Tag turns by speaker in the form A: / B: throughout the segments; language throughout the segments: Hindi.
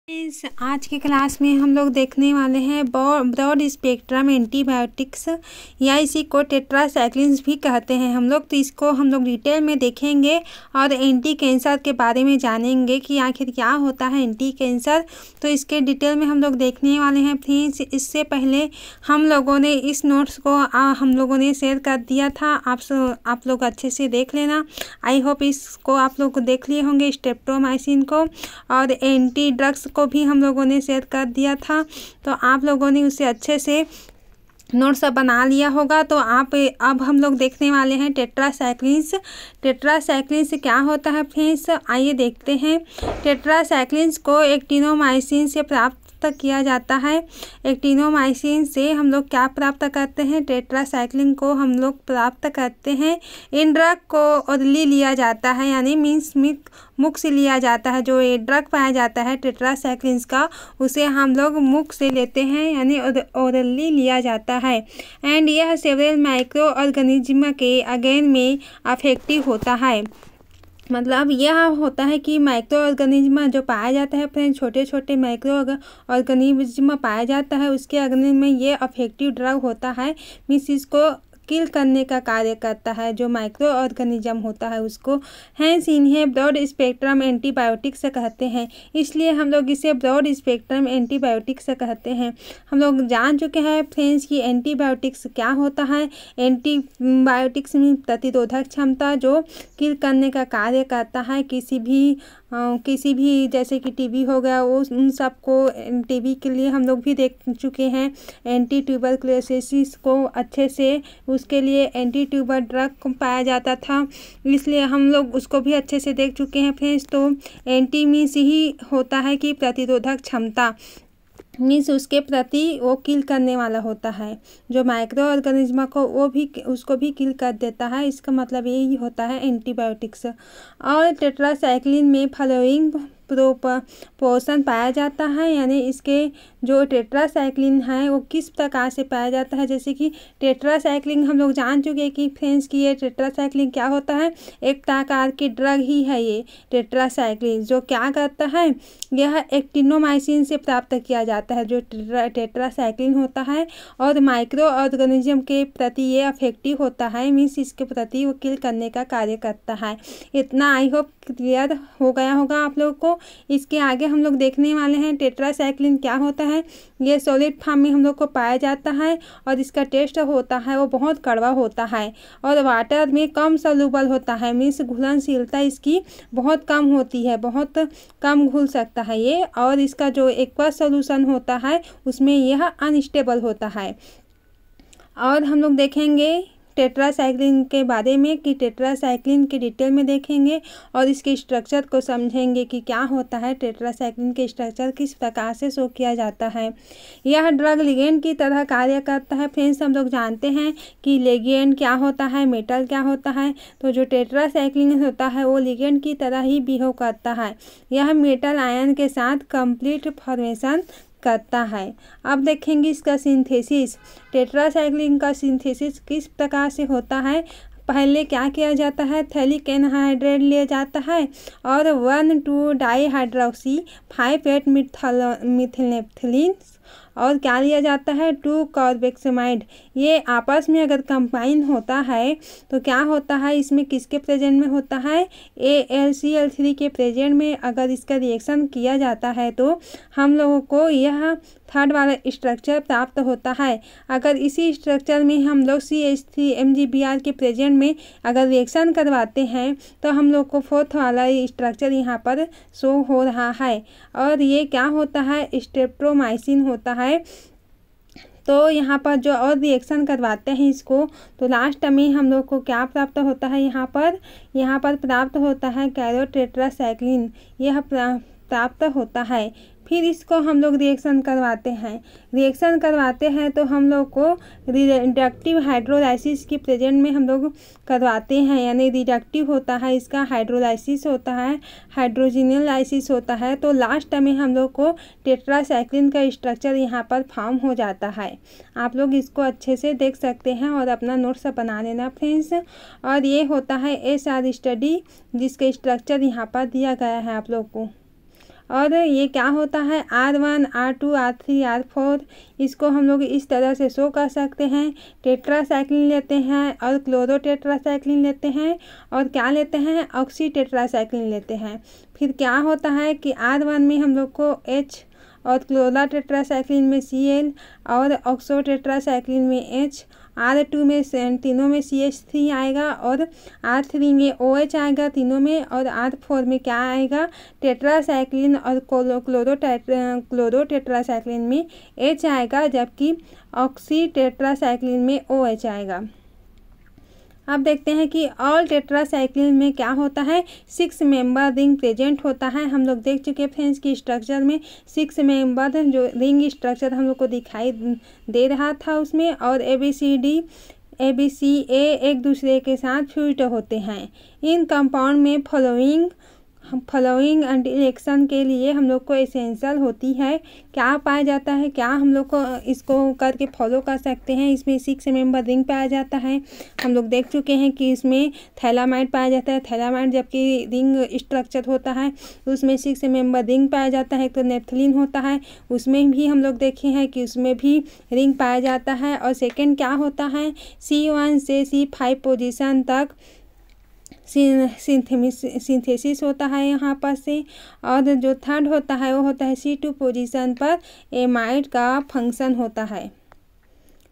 A: आज के क्लास में हम लोग देखने वाले हैं ब्रॉड स्पेक्ट्रम एंटीबायोटिक्स या इसी को टेट्रासाइक्लिन्स भी कहते हैं हम लोग। तो इसको हम लोग डिटेल में देखेंगे और एंटी कैंसर के बारे में जानेंगे कि आखिर क्या होता है एंटी कैंसर। तो इसके डिटेल में हम लोग देखने वाले हैं फ्रेंड्स। इससे पहले हम लोगों ने इस नोट्स को हम लोगों ने शेयर कर दिया था, आप लोग अच्छे से देख लेना। आई होप इसको आप लोग देख लिए होंगे, स्ट्रेप्टोमाइसिन को, और एंटी ड्रग्स को भी हम लोगों ने शेयर कर दिया था। तो आप लोगों ने उसे अच्छे से नोट्स बना लिया होगा। तो अब हम लोग देखने वाले हैं टेट्रासाइक्लिन्स। टेट्रासाइक्लिन्स क्या होता है फ्रेंड्स, आइए देखते हैं। टेट्रासाइक्लिन्स को एक्टिनोमाइसिन से प्राप्त किया जाता है। एक्टिनोमाइसिन से हम लोग क्या प्राप्त करते हैं, टेट्रासाइक्लिन को हम लोग प्राप्त करते हैं। इन ड्रग को ओरली लिया जाता है, यानी मीन्स मुख से लिया जाता है। जो ये ड्रग पाया जाता है टेट्रासाइक्लिन्स का, उसे हम लोग मुख से लेते हैं, यानी ओरली लिया जाता है। एंड यह सेवरल माइक्रो ऑर्गेनिज्म के अगेन में अफेक्टिव होता है। मतलब यह होता है कि माइक्रो ऑर्गेनिज्म जो पाया जाता है फ्रेंड, छोटे छोटे माइक्रो ऑर्गेनिज्म पाया जाता है, उसके अगेंस्ट में ये अफेक्टिव ड्रग होता है। मीन्स इसको किल करने का कार्य करता है, जो माइक्रो ऑर्गेनिज्म होता है उसको। हैंस इन्हें ब्रॉड स्पेक्ट्रम एंटीबायोटिक्स कहते हैं, इसलिए हम लोग इसे ब्रॉड स्पेक्ट्रम एंटीबायोटिक्स कहते हैं। हम लोग जान चुके हैं फ्रेंड्स कि एंटीबायोटिक्स क्या होता है। एंटीबायोटिक्स में प्रतिरोधक क्षमता जो किल करने का कार्य करता है। किसी भी जैसे कि टीबी हो गया, वो उन सबको टीबी के लिए हम लोग भी देख चुके हैं। एंटी ट्यूबरक्लोसिस को अच्छे से उसके लिए एंटी ट्यूबर ड्रग पाया जाता था, इसलिए हम लोग उसको भी अच्छे से देख चुके हैं फ्रेंड्स। तो एंटी मीन्स ही होता है कि प्रतिरोधक क्षमता, मीन्स उसके प्रति वो किल करने वाला होता है। जो माइक्रो ऑर्गेनिज्म को उसको भी किल कर देता है, इसका मतलब यही होता है एंटीबायोटिक्स। और टेट्रासाइक्लिन में फॉलोइंग प्रोपोर्शन पाया जाता है, यानी इसके जो टेट्रासाइक्लिन है वो किस प्रकार से पाया जाता है। जैसे कि टेट्रासाइक्लिन हम लोग जान चुके हैं कि फ्रेंड्स कि ये टेट्रासाइक्लिन क्या होता है, एक प्रकार की ड्रग ही है ये टेट्रासाइक्लिन। जो क्या करता है, यह एक्टिनोमाइसिन से प्राप्त किया जाता है, जो टेट्रासाइक्लिन होता है, और माइक्रो ऑर्गेनिज्म के प्रति ये अफेक्टिव होता है, मीन्स इसके प्रति वो किल करने का कार्य करता है। इतना आई होप क्लियर हो गया होगा आप लोग को। इसके आगे हम लोग देखने वाले हैं टेट्रासाइक्लिन क्या होता है। ये सॉलिड फॉर्म में हम लोग को पाया जाता है, और इसका टेस्ट होता है वो बहुत कड़वा होता है, और वाटर में कम सॉल्युबल होता है, मीन्स घुलनशीलता इसकी बहुत कम होती है, बहुत कम घुल सकता है ये। और इसका जो एक्वस सॉल्यूशन होता है उसमें यह अनस्टेबल होता है। और हम लोग देखेंगे टेट्रासाइक्लिन के बारे में कि टेट्रासाइक्लिन के डिटेल में देखेंगे और इसके स्ट्रक्चर को समझेंगे कि क्या होता है, टेट्रासाइक्लिन के स्ट्रक्चर किस प्रकार से शो किया जाता है। यह ड्रग लिगेंड की तरह कार्य करता है फ्रेंड्स। हम लोग जानते हैं कि लिगेंड क्या होता है, मेटल क्या होता है। तो जो टेट्रासाइक्लिन होता है वो लिगेंड की तरह ही बिहेव करता है। यह मेटल आयन के साथ कंप्लीट फॉर्मेशन करता है। अब देखेंगे इसका सिंथेसिस। टेट्रासाइक्लिन का सिंथेसिस किस प्रकार से होता है। पहले क्या किया जाता है, थैलिक एनहाइड्रेट लिया जाता है और 1,2 डाईहाइड्रोक्सी 5,8 मिथिलेनेफ्थलीन और क्या लिया जाता है, 2 कार्बोक्सिमाइड। ये आपस में अगर कंबाइन होता है तो क्या होता है, इसमें किसके प्रेजेंट में होता है, AlCl3 के प्रेजेंट में अगर इसका रिएक्शन किया जाता है तो हम लोगों को यह थर्ड वाला स्ट्रक्चर प्राप्त होता है। अगर इसी स्ट्रक्चर में हम लोग CH3MgBr के प्रेजेंट में अगर रिएक्शन करवाते हैं तो हम लोग को फोर्थ वाला स्ट्रक्चर यहाँ पर शो हो रहा है, और ये क्या होता है, स्ट्रेप्टोमाइसिन होता है। तो यहाँ पर जो और रिएक्शन करवाते हैं इसको, तो लास्ट में हम लोग को क्या प्राप्त होता है, यहाँ पर प्राप्त होता है कैरोटेट्रासाइक्लिन, यह प्राप्त होता है। फिर इसको हम लोग रिएक्शन करवाते हैं तो हम लोग को रिडक्टिव हाइड्रोलाइसिस की प्रेजेंट में हम लोग करवाते हैं, यानी रिडक्टिव होता है इसका, हाइड्रोलाइसिस होता है, हाइड्रोजिनल लाइसिस होता है। तो लास्ट में हम लोग को टेट्रासाइक्लिन का स्ट्रक्चर यहाँ पर फॉर्म हो जाता है। आप लोग इसको अच्छे से देख सकते हैं और अपना नोट्स बना लेना फ्रेंड्स। और ये होता है SR स्टडी, जिसके स्ट्रक्चर यहाँ पर दिया गया है आप लोग को। और ये क्या होता है R1, R2, R3, R4, इसको हम लोग इस तरह से शो कर सकते हैं। टेट्रासाइक्लिन लेते हैं और क्लोरो टेट्रासाइक्लिन लेते हैं और क्या लेते हैं, ऑक्सी टेट्रासाइक्लिन लेते हैं। फिर क्या होता है कि R1 में हम लोग को H और क्लोरा टेट्रासाइक्लिन में Cl और ऑक्सो टेट्रासाइक्लिन में H, R2 में तीनों में CH3 आएगा और R3 में OH आएगा तीनों में, और R4 में क्या आएगा, टेट्रासाइक्लिन और क्लोरो टेट्रासाइक्लिन में H आएगा, जबकि ऑक्सी टेट्रासाइक्लिन में OH आएगा। अब देखते हैं कि ऑल टेट्रासाइक्लिन में क्या होता है, 6 मेंबर रिंग प्रेजेंट होता है। हम लोग देख चुके हैं फ्रेंड्स की स्ट्रक्चर में 6 मेंबर जो रिंग स्ट्रक्चर हम लोग को दिखाई दे रहा था उसमें, और ABCA एक दूसरे के साथ फ्यूज होते हैं। इन कंपाउंड में फॉलोइंग इंटरेक्शन के लिए हम लोग को एसेंशियल होती है। क्या पाया जाता है, क्या हम लोग को इसको करके फॉलो कर सकते हैं। इसमें 6 मेंबर रिंग पाया जाता है। हम लोग देख चुके हैं कि इसमें थैलामाइड पाया जाता है। थैलामाइड जबकि रिंग स्ट्रक्चर होता है उसमें 6 मेंबर रिंग पाया जाता है। तो नेफ्थलीन होता है उसमें भी हम लोग देखे हैं कि उसमें भी रिंग पाया जाता है। और सेकेंड क्या होता है, C1 से C5 पोजीशन तक सिंथेसिस होता है यहाँ पर से। और जो थर्ड होता है वो होता है C2 पोजीशन पर एमाइड का फंक्शन होता है।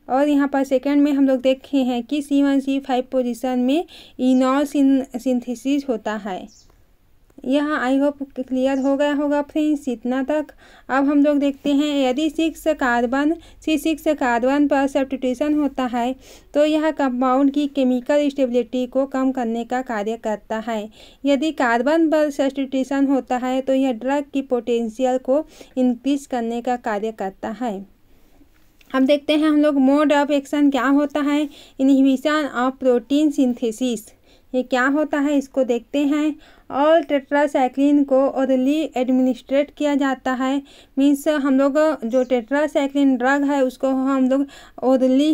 A: और यहाँ पर सेकंड में हम लोग देखे हैं कि C1 C5 पोजीशन में इनॉल सिंथेसिस होता है। यह आई होप क्लियर हो गया होगा फ्रेंड्स, इतना तक। अब हम लोग देखते हैं यदि C6 कार्बन पर सब्स्टिट्यूशन होता है तो यह कंपाउंड की केमिकल स्टेबिलिटी को कम करने का कार्य करता है। यदि कार्बन पर सब्स्टिट्यूशन होता है तो यह ड्रग की पोटेंशियल को इंक्रीज करने का कार्य करता है। अब देखते हैं हम लोग मोड ऑफ एक्शन क्या होता है, इनहिबिशन ऑफ प्रोटीन सिंथेसिस। ये क्या होता है इसको देखते हैं। ऑल टेट्रासाइक्लिन को ओरली एडमिनिस्ट्रेट किया जाता है। मीन्स हम लोग जो टेट्रासाइक्लिन ड्रग है उसको हम लोग ओरली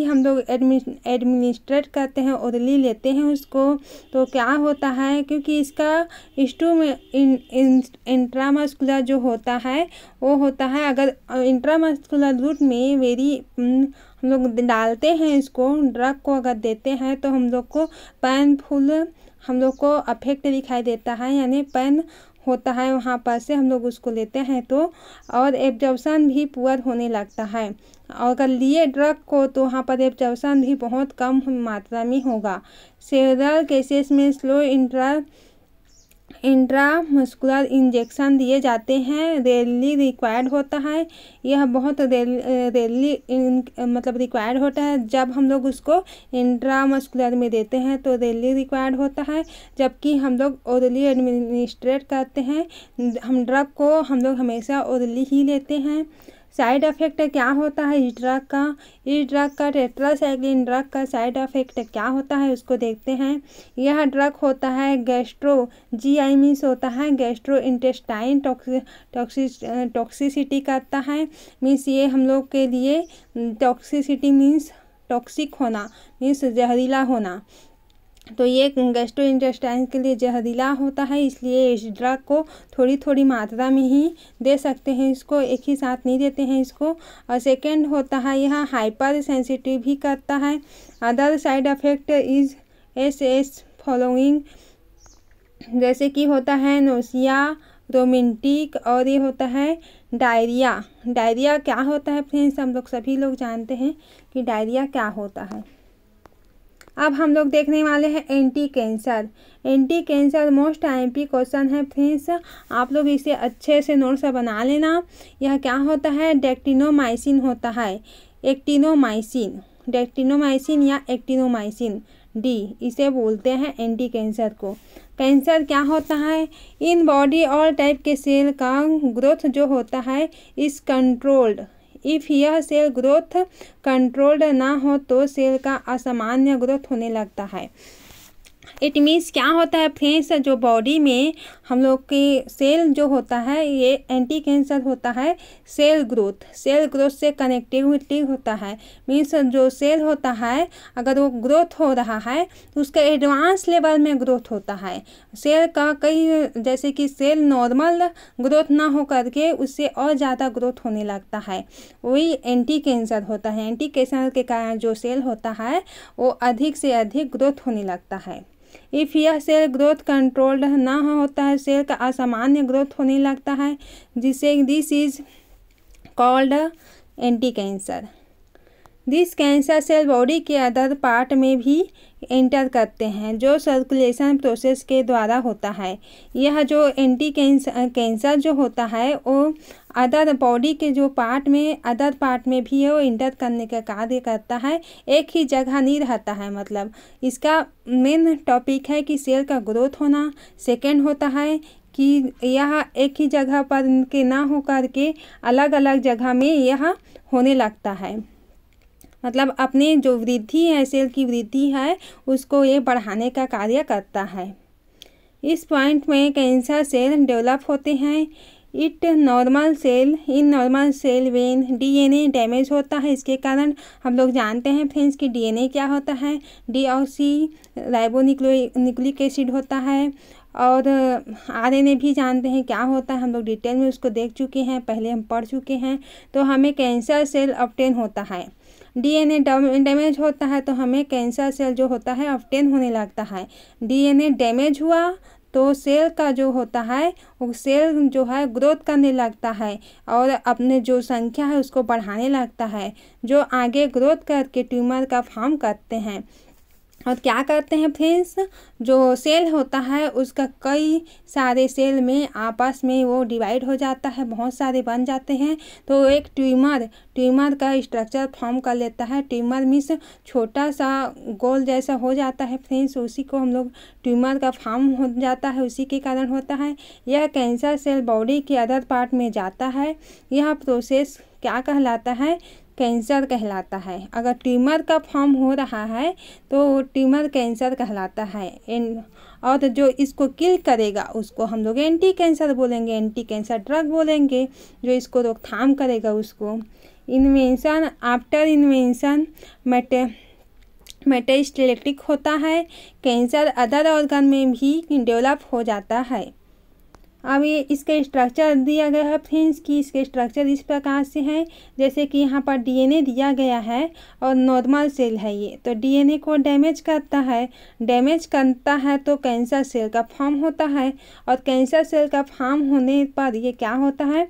A: एडमिनिस्ट्रेट करते हैं, ओरली लेते हैं उसको। तो क्या होता है, क्योंकि इसका इंट्रामस्कुलर जो होता है वो होता है, अगर इंट्रामस्कुलर रूट में हम लोग डालते हैं इसको, ड्रग को अगर देते हैं तो हम लोग को पेनफुल हम लोग को अफेक्ट दिखाई देता है, यानी पेन होता है वहाँ पर से हम लोग उसको लेते हैं तो, और एब्जॉर्प्शन भी पुअर होने लगता है। और अगर लिए ड्रग को तो वहाँ पर एब्जॉर्प्शन भी बहुत कम मात्रा में होगा। सेवरल केसेस में स्लो इंट्रामस्कुलर इंजेक्शन दिए जाते हैं, रेयरली रिक्वायर्ड होता है। यह बहुत रेयरली मतलब रिक्वायर्ड होता है। जब हम लोग उसको इंट्रामस्कुलर में देते हैं तो रेयरली रिक्वायर्ड होता है, जबकि हम लोग ओरली एडमिनिस्ट्रेट करते हैं। हम ड्रग को हम लोग हमेशा ओरली ही लेते हैं। साइड इफ़ेक्ट क्या होता है इस ड्रग का टेट्रासाइक्लिन ड्रग का साइड इफ़ेक्ट क्या होता है उसको देखते हैं। यह ड्रग होता है GI मीन्स होता है गैस्ट्रो इंटेस्टाइन टॉक्सिसिटी करता है। मीन्स ये हम लोग के लिए टॉक्सिसिटी मीन्स टॉक्सिक होना, मीन्स जहरीला होना। तो ये गैस्ट्रोइंटेस्टाइन के लिए जहरीला होता है, इसलिए इस ड्रग को थोड़ी थोड़ी मात्रा में ही दे सकते हैं, इसको एक ही साथ नहीं देते हैं इसको। और सेकंड होता है यह हाइपर सेंसिटिव भी करता है। Other side effect is S following, जैसे कि होता है नोसिया, रोमेंटिक, और ये होता है डायरिया। डायरिया क्या होता है फ्रेंड्स, हम लोग सभी लोग जानते हैं कि डायरिया क्या होता है। अब हम लोग देखने वाले हैं anti cancer most IMP question है फ्रेंड्स, आप लोग इसे अच्छे से नोट्स बना लेना। यह क्या होता है, डेक्टिनोमाइसिन होता है, डेक्टिनोमाइसिन या एक्टिनोमाइसिन D, इसे बोलते हैं एंटी कैंसर को। कैंसर क्या होता है, इन बॉडी ऑल टाइप के सेल का ग्रोथ जो होता है इस कंट्रोल्ड। इफ़ यह सेल ग्रोथ कंट्रोल्ड ना हो तो सेल का असामान्य ग्रोथ होने लगता है। इट मीन्स क्या होता है फ्रेंड्स, जो बॉडी में हम लोग के सेल जो होता है ये एंटी कैंसर होता है सेल ग्रोथ से कनेक्टिविटी होता है। मीन्स जो सेल होता है अगर वो ग्रोथ हो रहा है तो उसका एडवांस लेवल में ग्रोथ होता है। सेल का कई जैसे कि सेल नॉर्मल ग्रोथ ना हो करके उससे और ज़्यादा ग्रोथ होने लगता है, वही एंटी कैंसर होता है। एंटी कैंसर के कारण जो सेल होता है वो अधिक से अधिक ग्रोथ होने लगता है। इफ़ यह सेल ग्रोथ कंट्रोल्ड ना होता है, सेल का असामान्य ग्रोथ होने लगता है, जिसे this is called anti cancer. This cancer cell body के अदर पार्ट में भी एंटर करते हैं जो सर्कुलेशन प्रोसेस के द्वारा होता है। यह जो एंटी कैंसर जो होता है वो अदर बॉडी के जो अदर पार्ट में भी वो इंटर करने का कार्य करता है, एक ही जगह नहीं रहता है। मतलब इसका मेन टॉपिक है कि सेल का ग्रोथ होना, सेकेंड होता है कि यह एक ही जगह पर के ना हो करके अलग अलग जगह में यह होने लगता है। मतलब अपने जो वृद्धि है, सेल की वृद्धि है, उसको ये बढ़ाने का कार्य करता है। इस पॉइंट में कैंसर सेल डेवलप होते हैं। In normal cell when DNA damage होता है। इसके कारण हम लोग जानते हैं फ्रेंड्स कि डीएनए क्या होता है, डीऑक्सी राइबोन्यूक्लिक एसिड होता है। और आरएनए भी जानते हैं क्या होता है, हम लोग डिटेल में उसको देख चुके हैं, पहले हम पढ़ चुके हैं। तो हमें कैंसर सेल ऑब्टेन होता है। डीएनए डैमेज होता है तो हमें कैंसर सेल जो होता है ऑब्टेन होने लगता है। डीएनए डैमेज हुआ तो सेल का जो होता है वो सेल जो है ग्रोथ करने लगता है और अपने जो संख्या है उसको बढ़ाने लगता है, जो आगे ग्रोथ करके ट्यूमर का फॉर्म करते हैं। और क्या करते हैं फ्रेंड्स, जो सेल होता है उसका कई सारे सेल में आपस में वो डिवाइड हो जाता है, बहुत सारे बन जाते हैं तो एक ट्यूमर का स्ट्रक्चर फॉर्म कर लेता है। ट्यूमर मीन्स छोटा सा गोल जैसा हो जाता है फ्रेंड्स, उसी को हम लोग ट्यूमर का फॉर्म हो जाता है, उसी के कारण होता है। यह कैंसर सेल बॉडी के अदर पार्ट में जाता है। यह प्रोसेस क्या कहलाता है, कैंसर कहलाता है। अगर ट्यूमर का फॉर्म हो रहा है तो ट्यूमर कैंसर कहलाता है। और जो इसको किल करेगा उसको हम लोग एंटी कैंसर बोलेंगे, एंटी कैंसर ड्रग बोलेंगे, जो इसको रोकथाम करेगा उसको। इन्वेंशन आफ्टर इन्वेंशन मेटास्टेटिक होता है। कैंसर अदर ऑर्गन में भी डेवलप हो जाता है। अब ये इसका स्ट्रक्चर दिया गया है फ्रेंड्स कि इसके स्ट्रक्चर इस प्रकार से है, जैसे कि यहाँ पर डीएनए दिया गया है और नॉर्मल सेल है ये, तो डीएनए को डैमेज करता है तो कैंसर सेल का फॉर्म होता है। और कैंसर सेल का फॉर्म होने पर ये क्या होता है,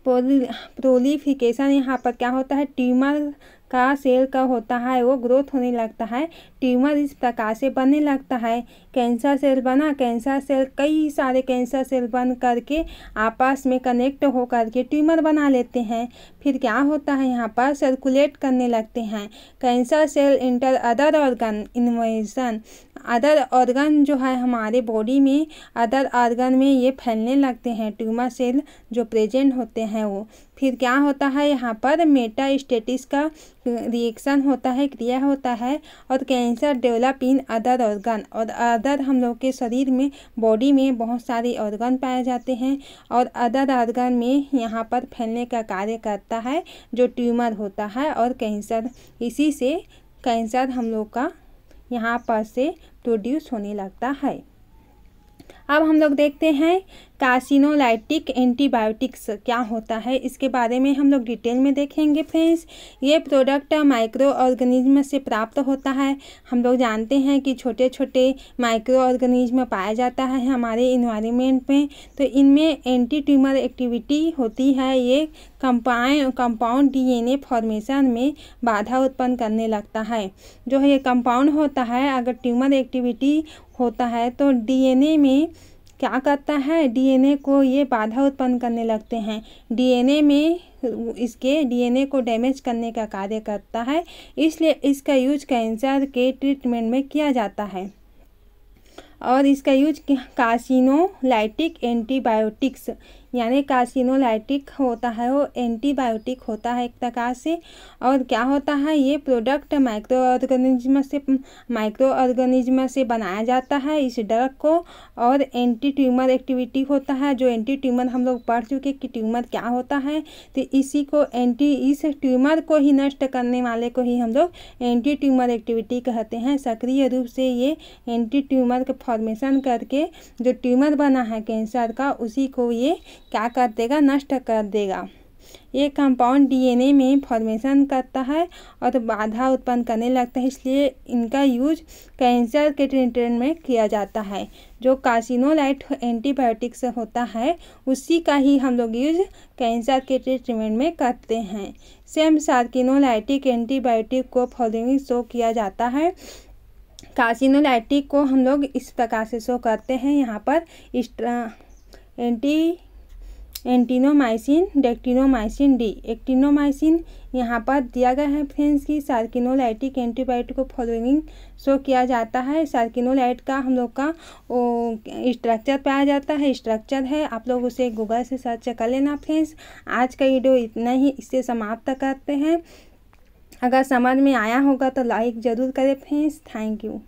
A: प्रोलिफिकेशन। यहाँ पर क्या होता है, ट्यूमर का सेल का होता है वो ग्रोथ होने लगता है। ट्यूमर इस प्रकार से बनने लगता है। कैंसर सेल बना, कैंसर सेल कई सारे कैंसर सेल बन करके आपस में कनेक्ट हो करके ट्यूमर बना लेते हैं। फिर क्या होता है, यहाँ पर सर्कुलेट करने लगते हैं। Cancer cell inter other organ invasion. Other organ जो है हमारे बॉडी में, अदर ऑर्गन में ये फैलने लगते हैं ट्यूमर सेल जो प्रेजेंट होते हैं वो। फिर क्या होता है, यहाँ पर मेटास्टेटिस का रिएक्शन होता है, क्रिया होता है। और cancer develop in other organ. और अदर हम लोग के शरीर में, बॉडी में बहुत सारे ऑर्गन पाए जाते हैं और अदर ऑर्गन में यहाँ पर फैलने का कार्य करता है जो ट्यूमर होता है। और कैंसर, इसी से कैंसर हम लोग का यहाँ पर से प्रोड्यूस होने लगता है। अब हम लोग देखते हैं कार्सिनोलाइटिक एंटीबायोटिक्स क्या होता है, इसके बारे में हम लोग डिटेल में देखेंगे फ्रेंड्स। ये प्रोडक्ट माइक्रो ऑर्गेनिज्म से प्राप्त होता है। हम लोग जानते हैं कि छोटे छोटे माइक्रो ऑर्गेनिज्म पाया जाता है हमारे इन्वायरमेंट में, तो इनमें एंटी ट्यूमर एक्टिविटी होती है। ये कंपाउंड डीएनए फॉर्मेशन में बाधा उत्पन्न करने लगता है। जो ये कंपाउंड होता है, अगर ट्यूमर एक्टिविटी होता है तो डीएनए में क्या करता है, डीएनए को ये बाधा उत्पन्न करने लगते हैं। डीएनए में इसके डीएनए को डैमेज करने का कार्य करता है, इसलिए इसका यूज कैंसर के ट्रीटमेंट में किया जाता है। और इसका यूज कार्सिनोलाइटिक एंटीबायोटिक्स, यानी कार्सिनोलाइटिक होता है, वो एंटीबायोटिक होता है एक प्रकार से। और क्या होता है, ये प्रोडक्ट माइक्रो ऑर्गेनिज्म से बनाया जाता है इस ड्रग को। और एंटी ट्यूमर एक्टिविटी होता है, जो एंटी ट्यूमर हम लोग पढ़ चुके कि ट्यूमर क्या होता है, तो इसी को इस ट्यूमर को ही नष्ट करने वाले को ही हम लोग एंटी ट्यूमर एक्टिविटी कहते हैं। सक्रिय रूप से ये एंटी ट्यूमर का फॉर्मेशन करके जो ट्यूमर बना है कैंसर का, उसी को ये क्या कर देगा, नष्ट कर देगा। ये कंपाउंड डीएनए में फॉर्मेशन करता है और बाधा उत्पन्न करने लगता है, इसलिए इनका यूज कैंसर के ट्रीटमेंट में किया जाता है। जो कार्सिनोलाइट एंटीबायोटिक्स होता है उसी का ही हम लोग यूज कैंसर के ट्रीटमेंट में करते हैं। सेम कार्सिनोलाइटिक एंटीबायोटिक को फॉलोइंग शो किया जाता है। कार्सिनोलाइटिक को हम लोग इस प्रकार से शो करते हैं, यहाँ पर एंटिनोमाइसिन, डेक्टिनोमाइसिन डी। एक्टिनोमाइसिन यहाँ पर दिया गया है फ्रेंड्स की कार्सिनोलाइटिक एंटीबायोटिक को फॉलोइंग शो किया जाता है। कार्सिनोलाइट का हम लोग का स्ट्रक्चर पाया जाता है, स्ट्रक्चर है, आप लोग उसे गूगल से सर्च कर लेना फ्रेंड्स। आज का वीडियो इतना ही, इससे समाप्त करते हैं। अगर समझ में आया होगा तो लाइक ज़रूर करें फ्रेंड्स। Thank you.